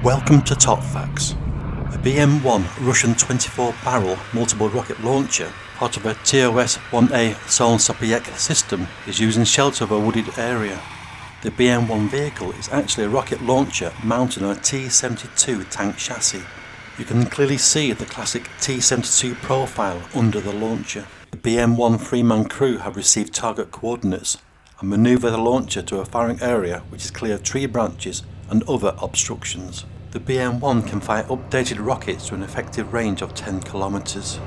Welcome to Top Facts. A BM-1 Russian 24-barrel multiple rocket launcher, part of a TOS-1A Solntsepyok system, is used in shelter of a wooded area. The BM-1 vehicle is actually a rocket launcher mounted on a T-72 tank chassis. You can clearly see the classic T-72 profile under the launcher. The BM-1 three-man crew have received target coordinates and manoeuvre the launcher to a firing area which is clear of tree branches and other obstructions. The BM-1 can fire updated rockets to an effective range of 10 kilometers.